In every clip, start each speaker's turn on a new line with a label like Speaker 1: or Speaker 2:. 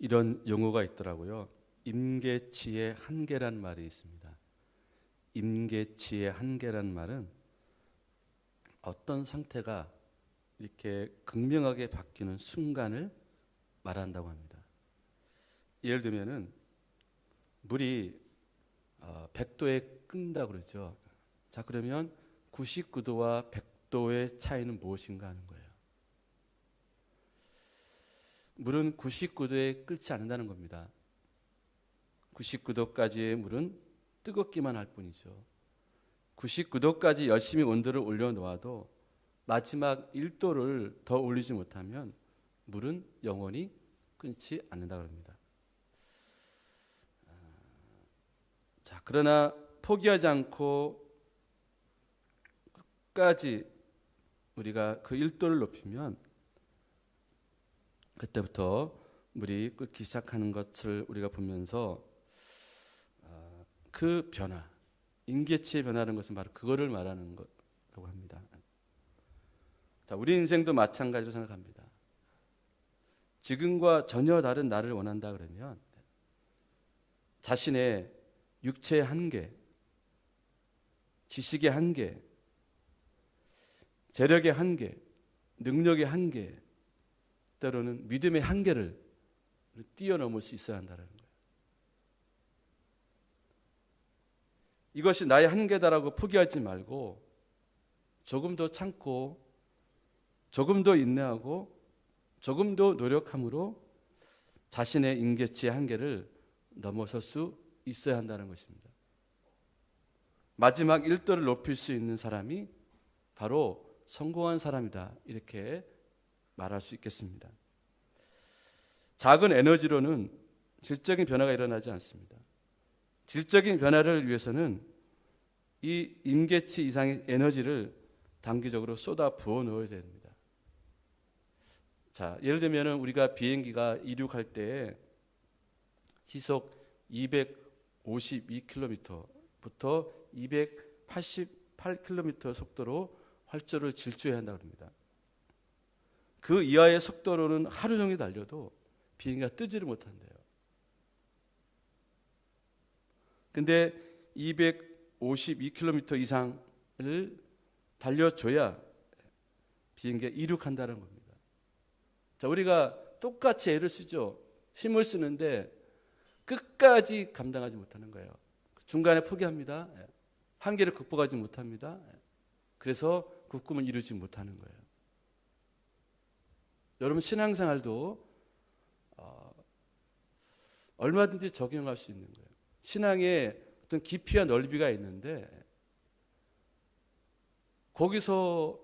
Speaker 1: 이런 용어가 있더라고요. 임계치의 한계란 말이 있습니다. 임계치의 한계란 말은 어떤 상태가 이렇게 극명하게 바뀌는 순간을 말한다고 합니다. 예를 들면은 물이 100도에 끓는다 그러죠. 자, 그러면 99도와 100도의 차이는 무엇인가 하는 거예요. 물은 99도에 끓지 않는다는 겁니다. 99도까지의 물은 뜨겁기만 할 뿐이죠. 99도까지 열심히 온도를 올려놓아도 마지막 1도를 더 올리지 못하면 물은 영원히 끊지 않는다 그럽니다. 자, 그러나 포기하지 않고 끝까지 우리가 그 1도를 높이면 그때부터 물이 끓기 시작하는 것을 우리가 보면서 그 변화, 임계치의 변화라는 것은 바로 그거를 말하는 거라고 합니다. 자, 우리 인생도 마찬가지로 생각합니다. 지금과 전혀 다른 나를 원한다 그러면 자신의 육체의 한계, 지식의 한계, 재력의 한계, 능력의 한계, 때로는 믿음의 한계를 뛰어넘을 수 있어야 한다는 거예요. 이것이 나의 한계다라고 포기하지 말고 조금 더 참고 조금 더 인내하고 조금 더 노력함으로 자신의 임계치의 한계를 넘어설 수 있어야 한다는 것입니다. 마지막 1도를 높일 수 있는 사람이 바로 성공한 사람이다, 이렇게 말할 수 있겠습니다. 작은 에너지로는 질적인 변화가 일어나지 않습니다. 질적인 변화를 위해서는 이 임계치 이상의 에너지를 단기적으로 쏟아 부어 넣어야 됩니다. 자, 예를 들면 우리가 비행기가 이륙할 때 시속 252km부터 288km 속도로 활주로를 질주해야 한다고 합니다. 그 이하의 속도로는 하루 종일 달려도 비행기가 뜨지를 못한대요. 근데 252km 이상을 달려줘야 비행기가 이륙한다는 겁니다. 자, 우리가 똑같이 애를 쓰죠. 힘을 쓰는데 끝까지 감당하지 못하는 거예요. 중간에 포기합니다. 한계를 극복하지 못합니다. 그래서 그 꿈을 이루지 못하는 거예요. 여러분, 신앙생활도 얼마든지 적용할 수 있는 거예요. 신앙에 어떤 깊이와 넓이가 있는데 거기서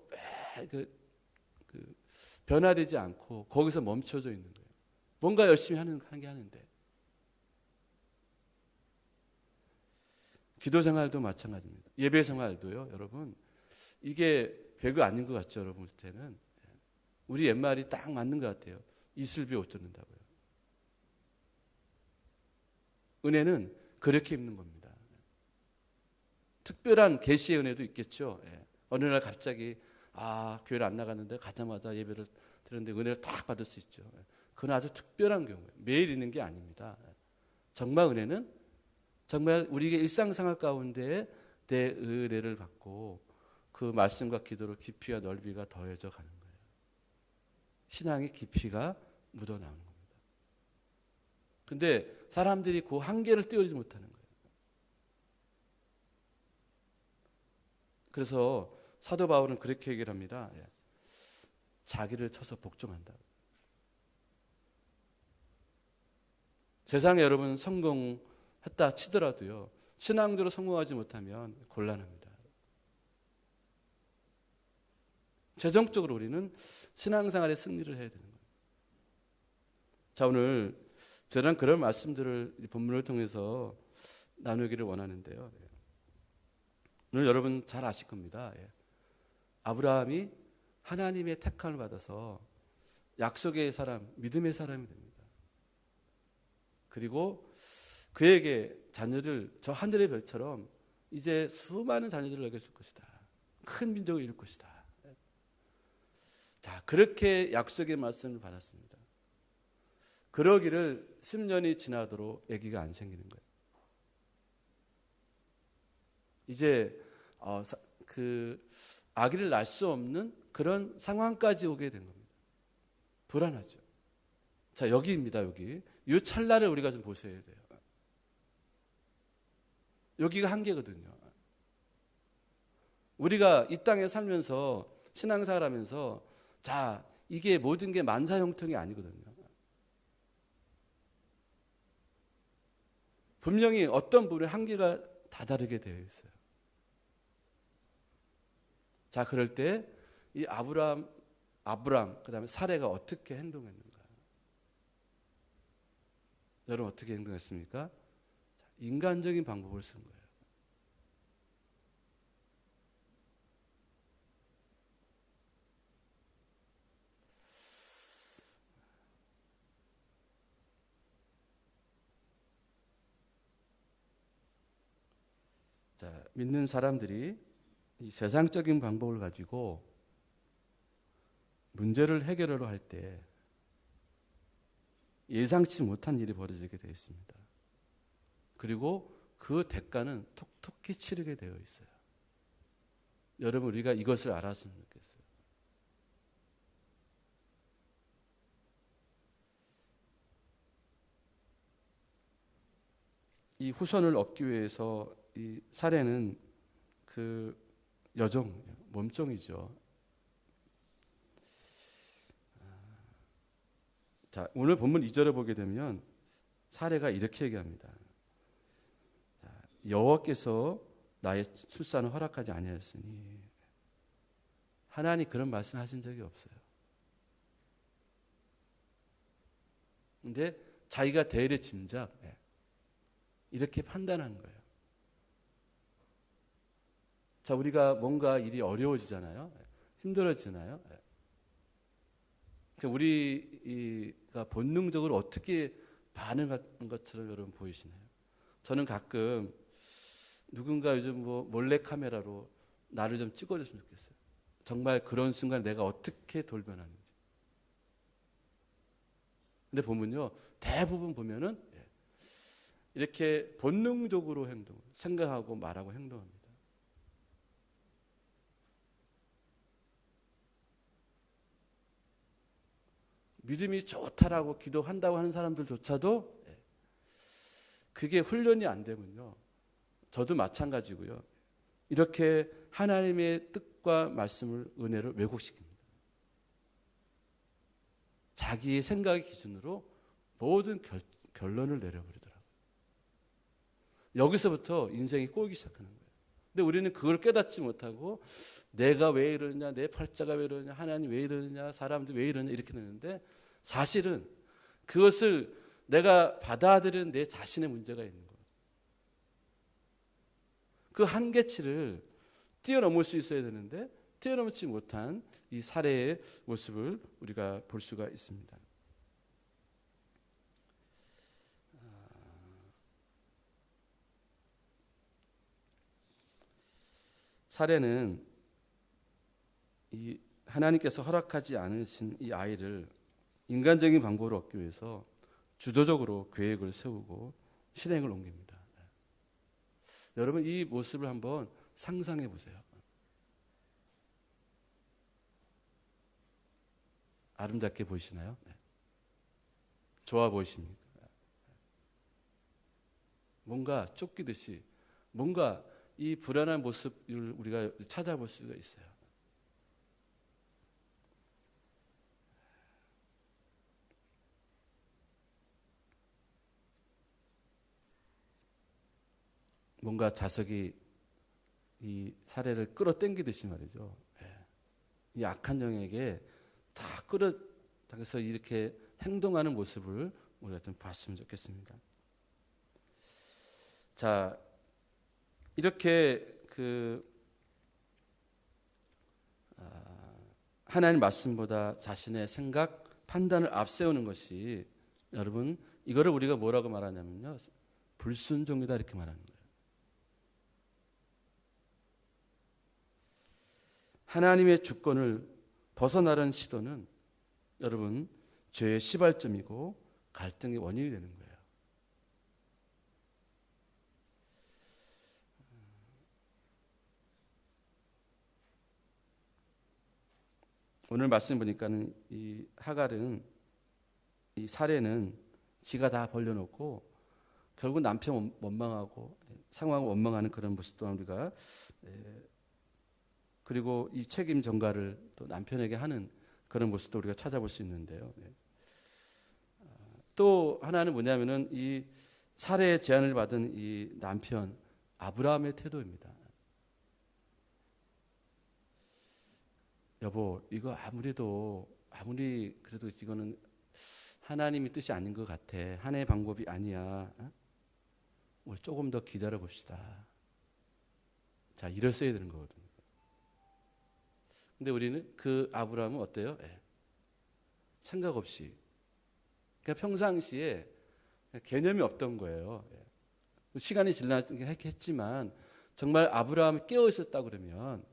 Speaker 1: 변화되지 않고 거기서 멈춰져 있는 거예요. 뭔가 열심히 하는 게 하는데. 기도 생활도 마찬가지입니다. 예배 생활도요, 여러분. 이게 별거 아닌 것 같죠, 여러분 볼 때는. 우리 옛말이 딱 맞는 것 같아요. 이슬비 옷 젖는다고요. 은혜는 그렇게 입는 겁니다. 특별한 계시의 은혜도 있겠죠. 어느 날 갑자기 교회를 안 나갔는데 가자마자 예배를 드렸는데 은혜를 딱 받을 수 있죠. 그건 아주 특별한 경우예요. 매일 있는 게 아닙니다. 정말 은혜는 정말 우리의 일상생활 가운데 내 은혜를 받고 그 말씀과 기도로 깊이와 넓이가 더해져 가는 거예요. 신앙의 깊이가 묻어나오는 겁니다. 근데 사람들이 그 한계를 뛰어오지 못하는 거예요. 그래서 사도 바울은 그렇게 얘기를 합니다. 자기를 쳐서 복종한다. 세상에 여러분 성공했다 치더라도요, 신앙적으로 성공하지 못하면 곤란합니다. 최종적으로 우리는 신앙생활에 승리를 해야 되는 거예요. 자, 오늘 저는 그런 말씀들을 본문을 통해서 나누기를 원하는데요. 오늘 여러분 잘 아실 겁니다. 아브라함이 하나님의 택함을 받아서 약속의 사람, 믿음의 사람이 됩니다. 그리고 그에게 자녀를 저 하늘의 별처럼 이제 수많은 자녀들을 얻게 줄 것이다. 큰 민족을 이룰 것이다. 자, 그렇게 약속의 말씀을 받았습니다. 그러기를 10년이 지나도록 아기가 안 생기는 거예요. 이제 그 아기를 낳을 수 없는 그런 상황까지 오게 된 겁니다. 불안하죠. 자, 여기입니다. 여기. 이 찰나를 우리가 좀 보셔야 돼요. 여기가 한계거든요. 우리가 이 땅에 살면서 신앙생활 하면서 자, 이게 모든 게 만사형통이 아니거든요. 분명히 어떤 부분에 한계가 다다르게 되어 있어요. 자, 그럴 때 이 아브람 그다음에 사레가 어떻게 행동했는가? 여러분 어떻게 행동했습니까? 인간적인 방법을 쓴 거예요. 자, 믿는 사람들이 이 세상적인 방법을 가지고 문제를 해결하려 할 때 예상치 못한 일이 벌어지게 되어 있습니다. 그리고 그 대가는 톡톡히 치르게 되어 있어요. 여러분 우리가 이것을 알았으면 좋겠어요. 이 후손을 얻기 위해서 이 사례는 그 여종, 몸종이죠. 자, 오늘 본문 2절에 보게 되면 사례가 이렇게 얘기합니다. 자, 여호와께서 나의 출산을 허락하지 아니하였으니 하나님 그런 말씀하신 적이 없어요. 근데 자기가 대리 짐작 이렇게 판단한 거예요. 자, 우리가 뭔가 일이 어려워지잖아요. 힘들어지나요? 우리가 본능적으로 어떻게 반응하는 것처럼 여러분 보이시나요? 저는 가끔 누군가 요즘 뭐 몰래 카메라로 나를 좀 찍어줬으면 좋겠어요. 정말 그런 순간 내가 어떻게 돌변하는지. 근데 보면요, 대부분 보면은 이렇게 본능적으로 생각하고 말하고 행동합니다. 믿음이 좋다라고 기도한다고 하는 사람들조차도 그게 훈련이 안 되면요. 저도 마찬가지고요. 이렇게 하나님의 뜻과 말씀을 은혜를 왜곡시킵니다. 자기의 생각의 기준으로 모든 결론을 내려버리더라고요. 여기서부터 인생이 꼬이기 시작하는 거예요. 근데 우리는 그걸 깨닫지 못하고 내가 왜 이러느냐, 내 팔자가 왜 이러느냐, 하나님 왜 이러느냐, 사람들 왜 이러느냐 이렇게 되는데 사실은 그것을 내가 받아들이는 내 자신의 문제가 있는 거예요. 그 한계치를 뛰어넘을 수 있어야 되는데 뛰어넘지 못한 이 사례의 모습을 우리가 볼 수가 있습니다. 사례는 이 하나님께서 허락하지 않으신 이 아이를 인간적인 방법으로 얻기 위해서 주도적으로 계획을 세우고 실행을 옮깁니다. 여러분 이 모습을 한번 상상해 보세요. 아름답게 보이시나요? 네. 좋아 보이십니까? 뭔가 쫓기듯이 뭔가 이 불안한 모습을 우리가 찾아볼 수가 있어요. 뭔가 자석이 이 사례를 끌어당기듯이 말이죠. 이 악한 영에게 다 끌어당겨서 이렇게 행동하는 모습을 우리가 좀 봤으면 좋겠습니다. 자, 이렇게 하나님 말씀보다 자신의 생각, 판단을 앞세우는 것이 여러분 이거를 우리가 뭐라고 말하냐면요. 불순종이다 이렇게 말하는 거예요. 하나님의 주권을 벗어나려는 시도는 여러분 죄의 시발점이고 갈등의 원인이 되는 거예요. 오늘 말씀 보니까는 이 하갈은, 이 사례는 지가 다 벌려놓고 결국 남편 원망하고 상황을 원망하는 그런 모습 또한 우리가, 그리고 이 책임 전가를 또 남편에게 하는 그런 모습도 우리가 찾아볼 수 있는데요. 또 하나는 뭐냐면은 이 살해의 제안을 받은 이 남편 아브라함의 태도입니다. 여보, 이거 아무리 그래도 이거는 하나님의 뜻이 아닌 것 같아. 하나의 방법이 아니야. 우리 조금 더 기다려 봅시다. 자, 이랬어야 되는 거거든요. 근데 우리는 그 아브라함은 어때요? 생각 없이, 그러니까 평상시에 개념이 없던 거예요. 시간이 지나긴 했지만 정말 아브라함이 깨어 있었다 그러면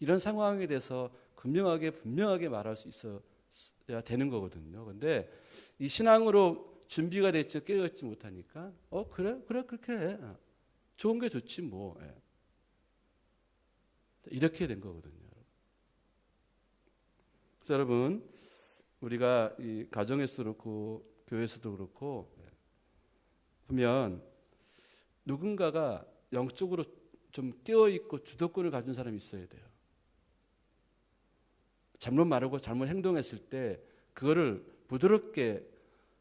Speaker 1: 이런 상황에 대해서 분명하게 말할 수 있어야 되는 거거든요. 근데 이 신앙으로 준비가 됐지 깨어 있지 못하니까 그래 그렇게 해. 좋은 게 좋지 뭐. 이렇게 된 거거든요. 그래서 여러분, 우리가 이 가정에서도 그렇고 교회에서도 그렇고 보면 누군가가 영적으로 좀 깨어있고 주도권을 가진 사람이 있어야 돼요. 잘못 말하고 잘못 행동했을 때 그거를 부드럽게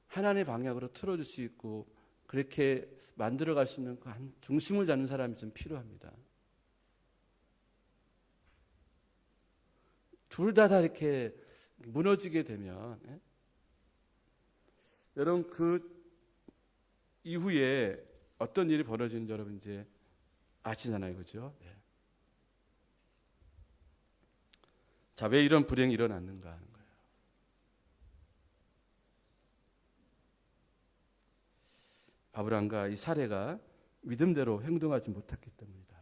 Speaker 1: 하나님의 방향으로 틀어줄 수 있고 그렇게 만들어갈 수 있는 그 한 중심을 잡는 사람이 좀 필요합니다. 둘 다 이렇게 무너지게 되면 여러분 그 이후에 어떤 일이 벌어지는지 여러분 이제 아시잖아요, 그죠? 자, 왜 이런 불행이 일어났는가 하는 거예요. 아브라함과 이 사례가 믿음대로 행동하지 못했기 때문이다.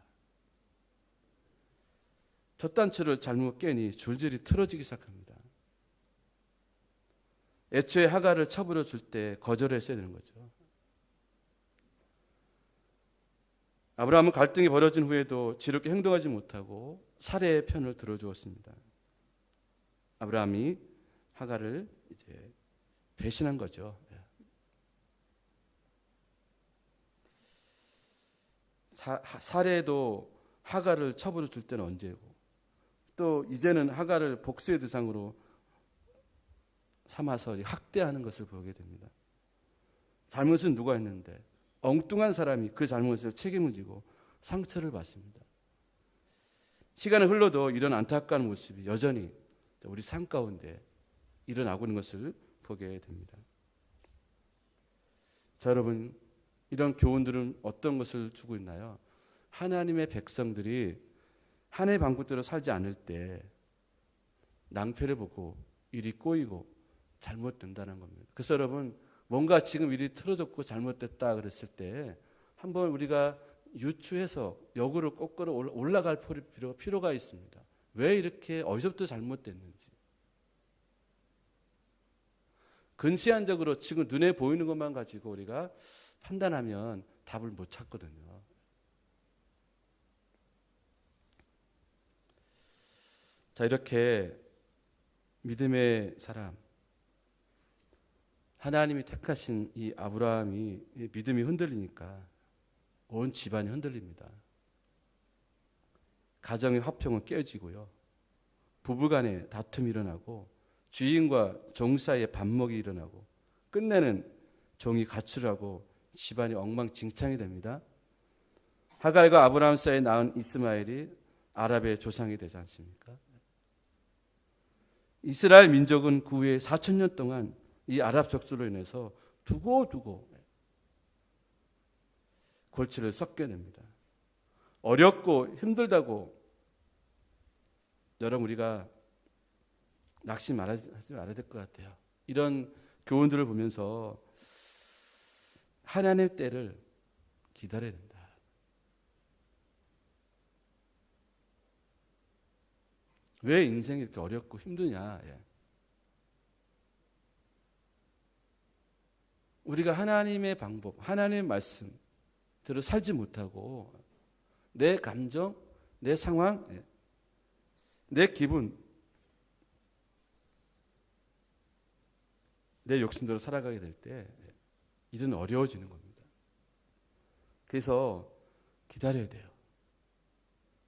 Speaker 1: 첫 단추를 잘못 깨니 줄줄이 틀어지기 시작합니다. 애초에 하갈을 쳐버려 줄 때 거절했어야 되는 거죠. 아브라함은 갈등이 벌어진 후에도 지롭게 행동하지 못하고 사례의 편을 들어주었습니다. 아브라함이 하갈을 이제 배신한 거죠. 사례도 하갈을 쳐버려 줄 때는 언제고, 또 이제는 하갈을 복수의 대상으로 삼아서 학대하는 것을 보게 됩니다. 잘못은 누가 했는데 엉뚱한 사람이 그 잘못을 책임을 지고 상처를 받습니다. 시간이 흘러도 이런 안타까운 모습이 여전히 우리 삶 가운데 일어나고 있는 것을 보게 됩니다. 자, 여러분, 이런 교훈들은 어떤 것을 주고 있나요? 하나님의 백성들이 하나님의 방법대로 살지 않을 때 낭패를 보고 일이 꼬이고 잘못된다는 겁니다. 그래서 여러분, 뭔가 지금 일이 틀어졌고 잘못됐다 그랬을 때 한번 우리가 유추해서 역으로 거꾸로 올라갈 필요가 있습니다. 왜 이렇게 어디서부터 잘못됐는지. 근시안적으로 지금 눈에 보이는 것만 가지고 우리가 판단하면 답을 못 찾거든요. 자, 이렇게 믿음의 사람, 하나님이 택하신 이 아브라함이 믿음이 흔들리니까 온 집안이 흔들립니다. 가정의 화평은 깨어지고요. 부부간에 다툼이 일어나고 주인과 종 사이에 반목이 일어나고 끝내는 종이 가출하고 집안이 엉망진창이 됩니다. 하갈과 아브라함 사이에 낳은 이스마엘이 아랍의 조상이 되지 않습니까? 이스라엘 민족은 그 후에 4,000년 동안 이 아랍 적수로 인해서 두고두고 골치를 썩게 됩니다. 어렵고 힘들다고 여러분 우리가 낙심 하지 말아야 될 것 같아요. 이런 교훈들을 보면서 하나님의 때를 기다려야 된다. 왜 인생이 이렇게 어렵고 힘드냐? 우리가 하나님의 방법, 하나님의 말씀대로 살지 못하고 내 감정, 내 상황, 내 기분, 내 욕심대로 살아가게 될 때 일은 어려워지는 겁니다. 그래서 기다려야 돼요.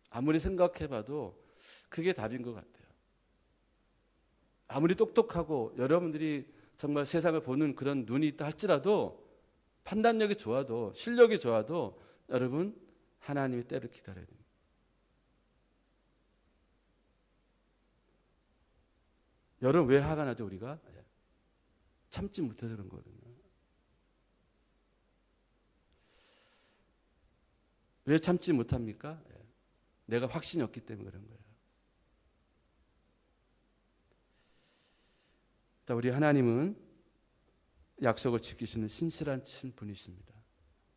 Speaker 1: 아무리 생각해봐도 그게 답인 것 같아요. 아무리 똑똑하고 여러분들이 정말 세상을 보는 그런 눈이 있다 할지라도, 판단력이 좋아도, 실력이 좋아도 여러분 하나님의 때를 기다려야 됩니다. 여러분 왜 화가 나죠? 우리가 참지 못해서 그런 거거든요. 왜 참지 못합니까? 내가 확신이 없기 때문에 그런 거예요. 자, 우리 하나님은 약속을 지키시는 신실한 분이십니다.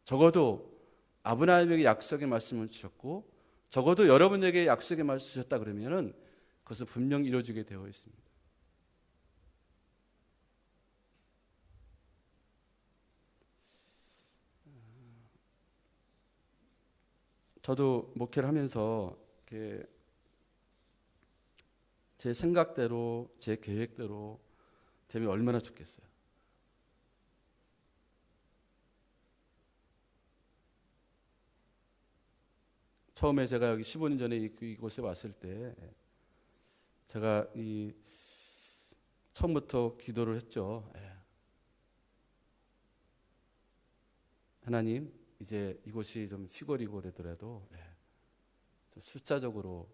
Speaker 1: 적어도 아브라함에게 약속의 말씀을 주셨고, 적어도 여러분에게 약속의 말씀을 주셨다 그러면은 그것은 분명히 이루어지게 되어 있습니다. 저도 목회를 하면서 이렇게 제 생각대로, 제 계획대로 되면 얼마나 좋겠어요. 처음에 제가 여기 15년 전에 이곳에 왔을 때 제가 처음부터 기도를 했죠. 하나님, 이제 이곳이 좀 시골이고 그러더라도 숫자적으로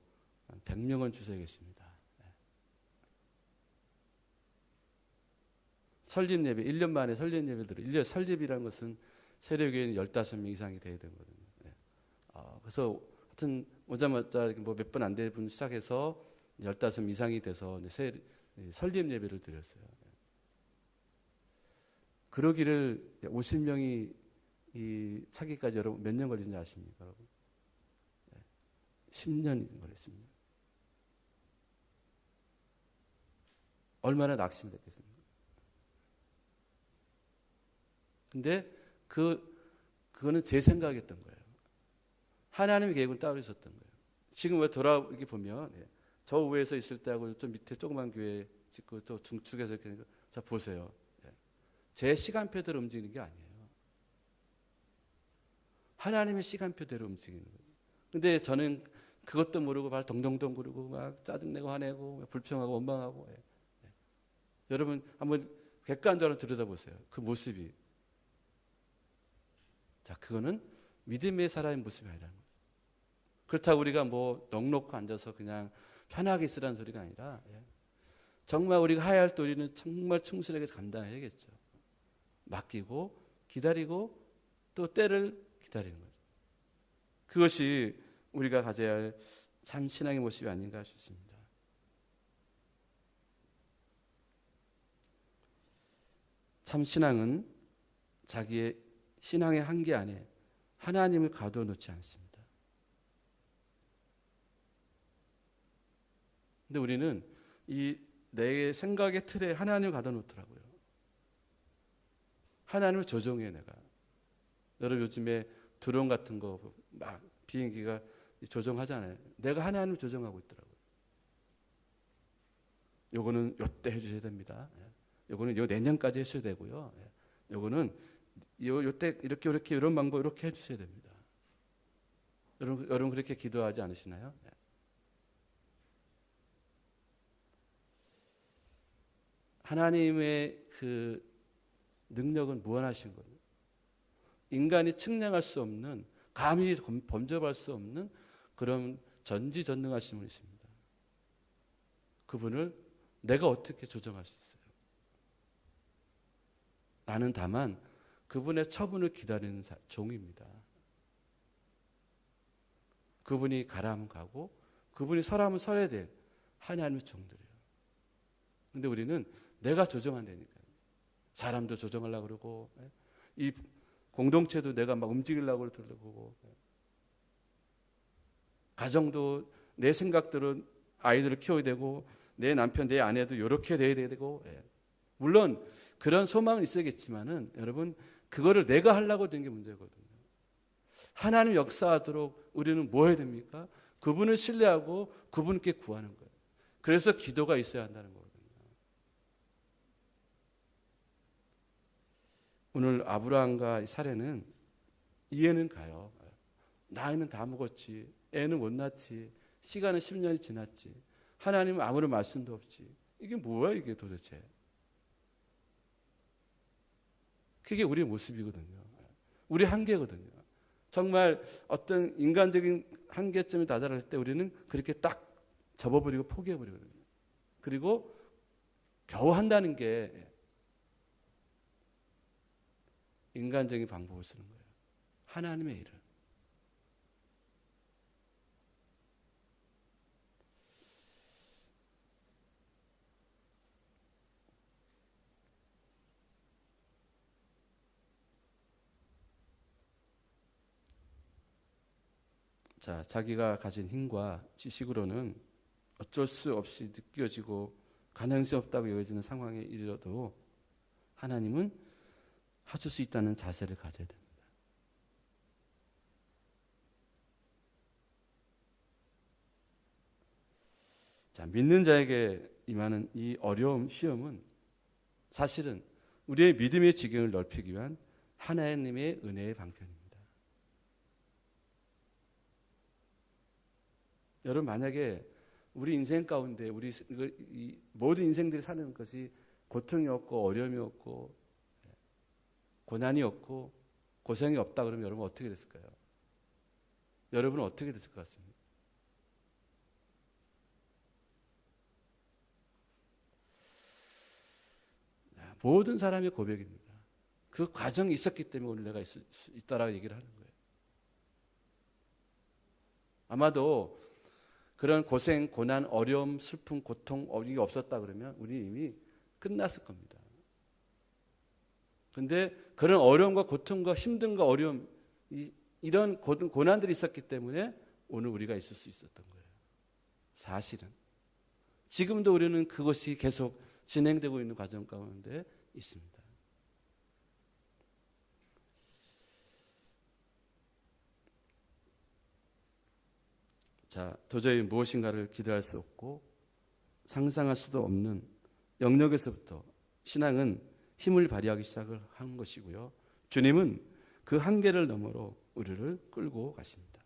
Speaker 1: 한 100명은 주셔야겠습니다. 설립 예배, 1년 만에 설립 예배를 들어요. 1년 설립이라는 것은 세력교회는 15명 이상이 돼야 되거든요. 그래서 하여튼 오자마자 뭐 몇 번 안 될 분 시작해서 15명 이상이 돼서 설립 예배를 드렸어요. 그러기를 50명이 차기까지 여러분 몇 년 걸리는지 아십니까, 여러분? 10년 걸렸습니다. 얼마나 낙심이 됐겠습니까? 근데 그거는 제 생각이었던 거예요. 하나님의 계획은 따로 있었던 거예요. 지금 왜 돌아오게 보면 저 위에서 있을 때하고 또 밑에 조그만 교회 짓고 또 중축에서 이렇게 자 보세요. 제 시간표대로 움직이는 게 아니에요. 하나님의 시간표대로 움직이는 거예요. 근데 저는 그것도 모르고 발 동동동 구르고 막 짜증내고 화내고 불평하고 원망하고. 여러분 한번 객관적으로 들여다보세요. 그 모습이. 자, 그거는 믿음의 사람의 모습이 아니라는 거죠. 그렇다고 우리가 뭐 넉넉히 앉아서 그냥 편하게 있으라는 소리가 아니라 정말 우리가 해야 할 도리는 정말 충실하게 감당해야겠죠. 맡기고 기다리고 또 때를 기다리는 거죠. 그것이 우리가 가져야 할 참 신앙의 모습이 아닌가 싶습니다. 참 신앙은 자기의 신앙의 한계 안에 하나님을 가둬놓지 않습니다. 근데 우리는 내 생각의 틀에 하나님을 가둬놓더라고요. 하나님을 조종해 내가. 여러분 요즘에 드론 같은 거 막 비행기가 조종하잖아요. 내가 하나님을 조종하고 있더라고요. 요거는 요때 해주셔야 됩니다. 요거는 요 내년까지 해주셔야 되고요. 요거는 요때 이렇게 이런 방법 이렇게 해주셔야 됩니다. 여러분 그렇게 기도하지 않으시나요? 하나님의 그 능력은 무한하신 거예요. 인간이 측량할 수 없는, 감히 범접할 수 없는 그런 전지전능하신 분이십니다. 그분을 내가 어떻게 조정할 수 있어요? 나는 다만 그분의 처분을 기다리는 종입니다. 그분이 가라면 가고 그분이 서라면 서야 될 하나님의 종들이에요. 근데 우리는 내가 조정한다니까요. 사람도 조정하려고 그러고 이 공동체도 내가 막 움직이려고 그러고 가정도 내 생각대로 아이들을 키워야 되고 내 남편, 내 아내도 이렇게 돼야 되고 물론 그런 소망은 있어야겠지만은 여러분 그거를 내가 하려고 된 게 문제거든요. 하나님 역사하도록 우리는 뭐 해야 됩니까? 그분을 신뢰하고 그분께 구하는 거예요. 그래서 기도가 있어야 한다는 거거든요. 오늘 아브라함과 사례는 이해는 가요. 나이는 다 먹었지. 애는 못 낳지. 시간은 10년이 지났지. 하나님은 아무런 말씀도 없지. 이게 뭐야 이게 도대체. 그게 우리의 모습이거든요. 우리 한계거든요. 정말 어떤 인간적인 한계점에 다다를 때 우리는 그렇게 딱 접어버리고 포기해버리거든요. 그리고 겨우 한다는 게 인간적인 방법을 쓰는 거예요. 하나님의 일을. 자, 자기가 가진 힘과 지식으로는 어쩔 수 없이 느껴지고 가능성이 없다고 여겨지는 상황에 이르러도 하나님은 해줄 수 있다는 자세를 가져야 됩니다. 자, 믿는 자에게 임하는 이 어려움, 시험은 사실은 우리의 믿음의 지경을 넓히기 위한 하나님의 은혜의 방편입니다. 여러분 만약에 우리 인생 가운데 우리 이 모든 인생들이 사는 것이 고통이 없고 어려움이 없고 고난이 없고 고생이 없다 그러면 여러분 어떻게 됐을까요? 여러분은 어떻게 됐을 것 같습니까? 모든 사람의 고백입니다. 그 과정이 있었기 때문에 오늘 내가 있다라고 얘기를 하는 거예요. 아마도 그런 고생, 고난, 어려움, 슬픔, 고통, 이게 없었다 그러면 우리 이미 끝났을 겁니다. 그런데 그런 어려움과 고통과 힘듦과 어려움, 이런 고난들이 있었기 때문에 오늘 우리가 있을 수 있었던 거예요. 사실은. 지금도 우리는 그것이 계속 진행되고 있는 과정 가운데 있습니다. 자, 도저히 무엇인가를 기대할 수 없고 상상할 수도 없는 영역에서부터 신앙은 힘을 발휘하기 시작을 한 것이고요. 주님은 그 한계를 너머로 우리를 끌고 가십니다.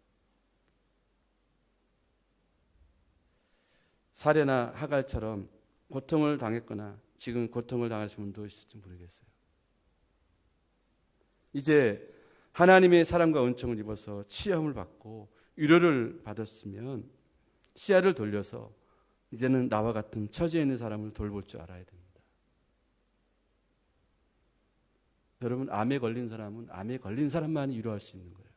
Speaker 1: 사례나 하갈처럼 고통을 당했거나 지금 고통을 당하신 분도 있을지 모르겠어요. 이제 하나님의 사랑과 은총을 입어서 치유함을 받고 위로를 받았으면 시야를 돌려서 이제는 나와 같은 처지에 있는 사람을 돌볼 줄 알아야 됩니다. 여러분, 암에 걸린 사람은 암에 걸린 사람만이 위로할 수 있는 거예요.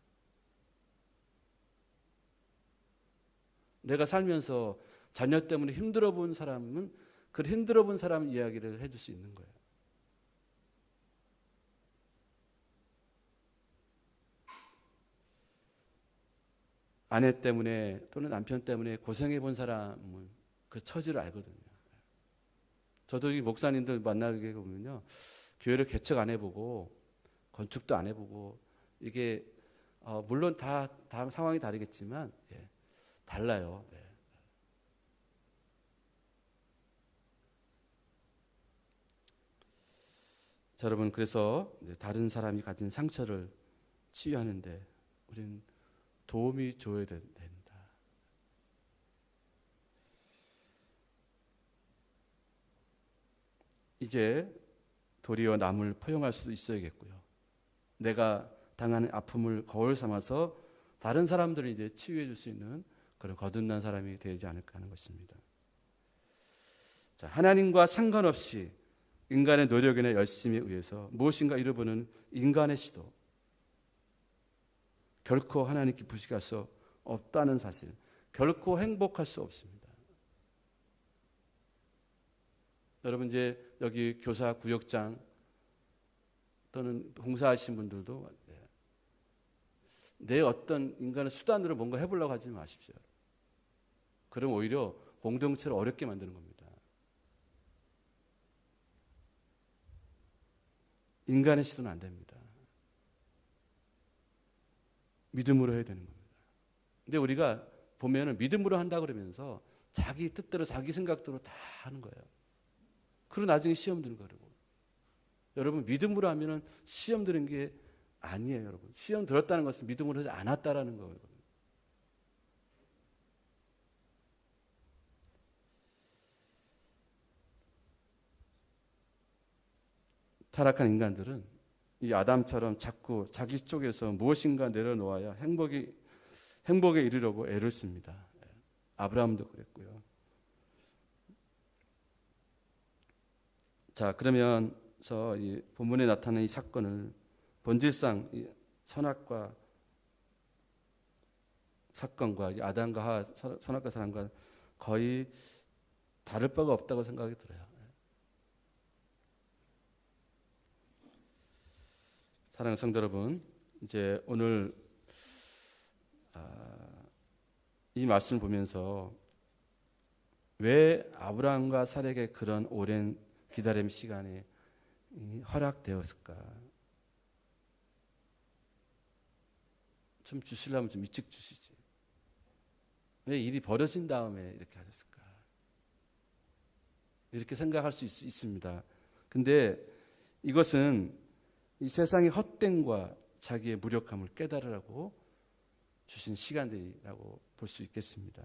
Speaker 1: 내가 살면서 자녀 때문에 힘들어 본 사람은 그 힘들어 본 사람 이야기를 해줄 수 있는 거예요. 아내 때문에 또는 남편 때문에 고생해 본 사람은 그 처지를 알거든요. 저도 이 목사님들 만나게 보면요, 교회를 개척 안 해보고 건축도 안 해보고 이게 물론 다 상황이 다르겠지만 달라요. 자, 여러분, 그래서 다른 사람이 가진 상처를 치유하는데 우리는 도움이 줘야 된다. 이제 도리어 남을 포용할 수도 있어야겠고요. 내가 당하는 아픔을 거울 삼아서 다른 사람들을 이제 치유해 줄 수 있는 그런 거듭난 사람이 되지 않을까 하는 것입니다. 자, 하나님과 상관없이 인간의 노력이나 열심에 의해서 무엇인가 이루어보는 인간의 시도, 결코 하나님 기쁘시게 할 수 없다는 사실, 결코 행복할 수 없습니다. 여러분, 이제 여기 교사, 구역장 또는 봉사하신 분들도 내 어떤 인간의 수단으로 뭔가 해보려고 하지 마십시오. 그럼 오히려 공동체를 어렵게 만드는 겁니다. 인간의 시도는 안 됩니다. 믿음으로 해야 되는 겁니다. 근데 우리가 보면은 믿음으로 한다 그러면서 자기 뜻대로 자기 생각대로 다 하는 거예요. 그리고 나중에 시험 드는 거라고. 여러분 믿음으로 하면은 시험 드는 게 아니에요, 여러분. 시험 들었다는 것은 믿음으로 하지 않았다라는 거예요. 타락한 인간들은 이 아담처럼 자꾸 자기 쪽에서 무엇인가 내려놓아야 행복에 이르려고 애를 씁니다. 아브라함도 그랬고요. 자, 그러면서 이 본문에 나타난 이 사건을 본질상 이 선악과 사건과 이 아담과 하와 선악과 사람과 거의 다를 바가 없다고 생각이 들어요. 사랑하는 성도 여러분, 이제 오늘 이 말씀을 보면서 왜 아브라함과 사라에게 그런 오랜 기다림 시간이 허락되었을까? 좀 주시려면 좀 일찍 주시지. 왜 일이 벌어진 다음에 이렇게 하셨을까? 이렇게 생각할 수 있습니다. 근데 이것은 이 세상의 헛됨과 자기의 무력함을 깨달으라고 주신 시간들이라고 볼 수 있겠습니다.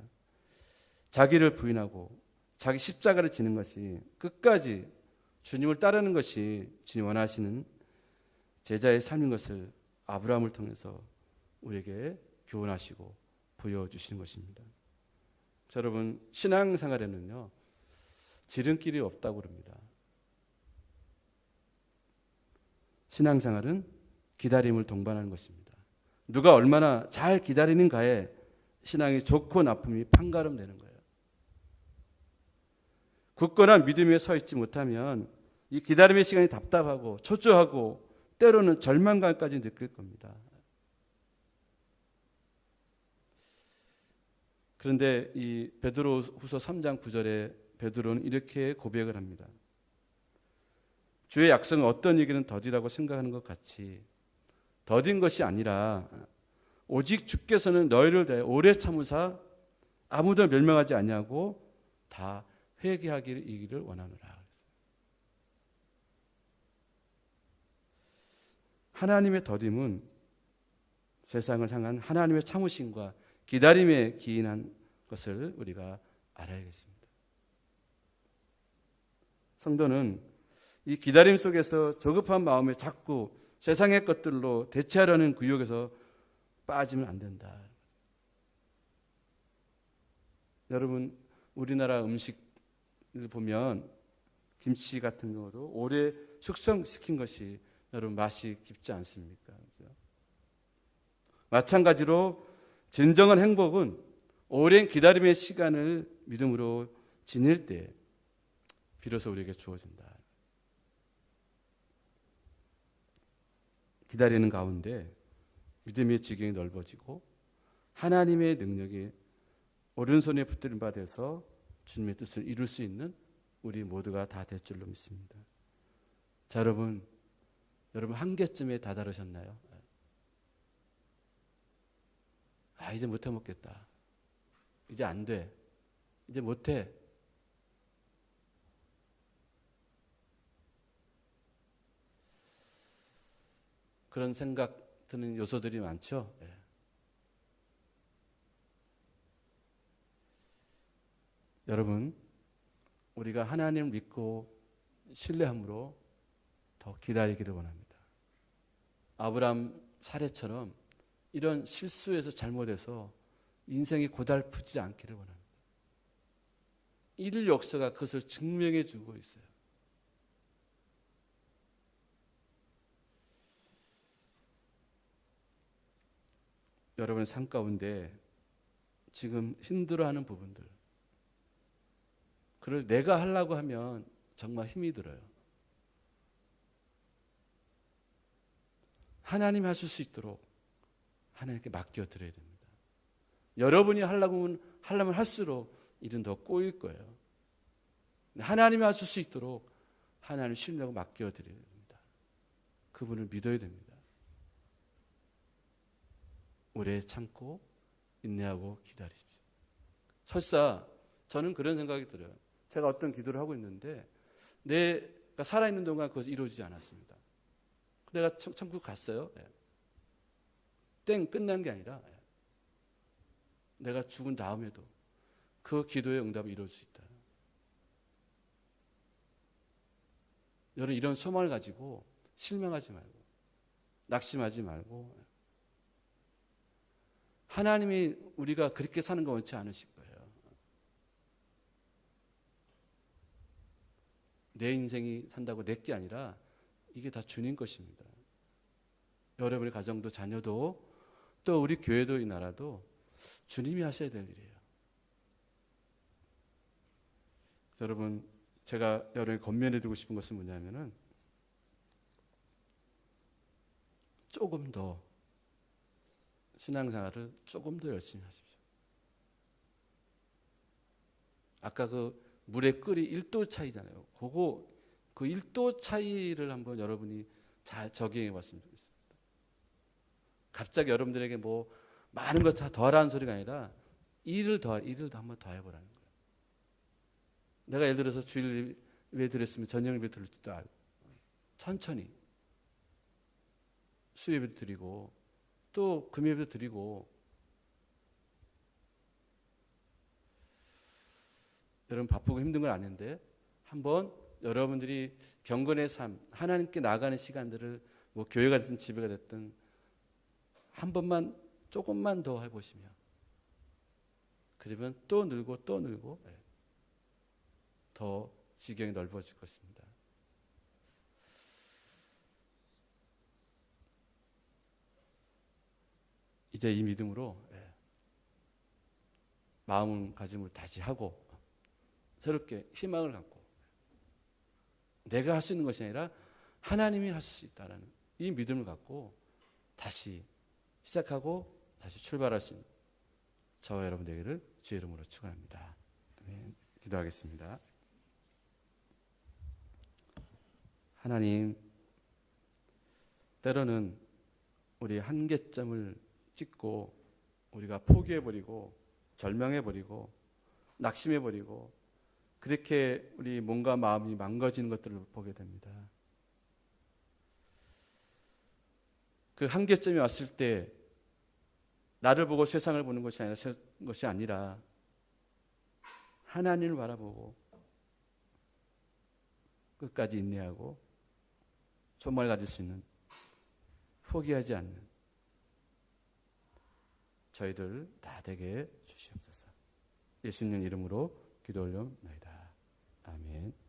Speaker 1: 자기를 부인하고 자기 십자가를 지는 것이 끝까지 주님을 따르는 것이 주님 원하시는 제자의 삶인 것을 아브라함을 통해서 우리에게 교훈하시고 보여주시는 것입니다. 자, 여러분 신앙생활에는요 지름길이 없다고 그럽니다. 신앙생활은 기다림을 동반하는 것입니다. 누가 얼마나 잘 기다리는가에 신앙이 좋고 나쁨이 판가름되는 거예요. 굳건한 믿음 위에 서 있지 못하면 이 기다림의 시간이 답답하고 초조하고 때로는 절망감까지 느낄 겁니다. 그런데 이 베드로후서 3장 9절에 베드로는 이렇게 고백을 합니다. 주의 약속은 어떤 얘기는 더디다고 생각하는 것 같이 더딘 것이 아니라 오직 주께서는 너희를 대해 오래 참으사 아무도 멸망하지 아니하고 다 회개하기를 원하노라. 하나님의 더딤은 세상을 향한 하나님의 참으심과 기다림에 기인한 것을 우리가 알아야겠습니다. 성도는 이 기다림 속에서 조급한 마음에 자꾸 세상의 것들로 대체하려는 구욕에서 빠지면 안 된다. 여러분 우리나라 음식을 보면 김치 같은 경우도 오래 숙성시킨 것이 여러분 맛이 깊지 않습니까? 그렇죠? 마찬가지로 진정한 행복은 오랜 기다림의 시간을 믿음으로 지닐 때 비로소 우리에게 주어진다. 기다리는 가운데 믿음의 지경이 넓어지고 하나님의 능력이 오른손에 붙들림 받아서 주님의 뜻을 이룰 수 있는 우리 모두가 다 될 줄로 믿습니다. 자, 여러분 한계점에 다다르셨나요? 이제 못해 먹겠다. 이제 안 돼. 이제 못해. 그런 생각 드는 요소들이 많죠. 네. 여러분, 우리가 하나님을 믿고 신뢰함으로 더 기다리기를 원합니다. 아브라함 사례처럼 이런 실수에서 잘못해서 인생이 고달프지 않기를 원합니다. 이들 역사가 그것을 증명해 주고 있어요. 여러분의 삶 가운데 지금 힘들어하는 부분들, 그걸 내가 하려고 하면 정말 힘이 들어요. 하나님이 하실 수 있도록 하나님께 맡겨드려야 됩니다. 여러분이 하려면 할수록 일은 더 꼬일 거예요. 하나님이 하실 수 있도록 하나님 신뢰하고 맡겨드려야 됩니다. 그분을 믿어야 됩니다. 오래 참고 인내하고 기다리십시오. 설사 저는 그런 생각이 들어요. 제가 어떤 기도를 하고 있는데 내가 살아있는 동안 그것이 이루어지지 않았습니다. 내가 천국 갔어요. 땡 끝난 게 아니라 내가 죽은 다음에도 그 기도의 응답이 이루어질 수 있다. 여러분 이런 소망을 가지고 실망하지 말고 낙심하지 말고 하나님이 우리가 그렇게 사는 거 원치 않으실 거예요. 내 인생이 산다고 내 게 아니라 이게 다 주님 것입니다. 여러분의 가정도 자녀도 또 우리 교회도 이 나라도 주님이 하셔야 될 일이에요. 여러분 제가 여러분에게 권면해드리고 싶은 것은 뭐냐면은 조금 더 신앙생활을 조금 더 열심히 하십시오. 아까 그 물의 끓이 1도 차이잖아요. 그 1도 차이를 한번 여러분이 잘 적용해 봤으면 좋겠습니다. 갑자기 여러분들에게 뭐 많은 것 다 더하라는 소리가 아니라 일을 더 한번 더 해보라는 거예요. 내가 예를 들어서 주일 예배 드렸으면 저녁 예배 드릴지도 알고 천천히 수요 예배 드리고 또 금 예배 드리고 여러분 바쁘고 힘든 건 아는데 한번 여러분들이 경건의 삶 하나님께 나아가는 시간들을 뭐 교회가 됐든 집에가 됐든 한 번만 조금만 더 해보시면 그러면 또 늘고 더 지경이 넓어질 것입니다. 이제 이 믿음으로 마음가짐을 다시 하고 새롭게 희망을 갖고 내가 할 수 있는 것이 아니라 하나님이 하실 수 있다는 이 믿음을 갖고 다시 시작하고 다시 출발할 수 있는 저와 여러분 되기를 주의 이름으로 축원합니다. 아멘. 기도하겠습니다. 하나님, 때로는 우리 한계점을 찍고 우리가 포기해버리고 절망해버리고 낙심해버리고 그렇게 우리 몸과 마음이 망가지는 것들을 보게 됩니다. 그 한계점이 왔을 때 나를 보고 세상을 보는 것이 아니라 하나님을 바라보고 끝까지 인내하고 소망을 가질 수 있는 포기하지 않는 저희들 다 되게 주시옵소서. 예수님 이름으로 기도 올려옵나이다. 아멘.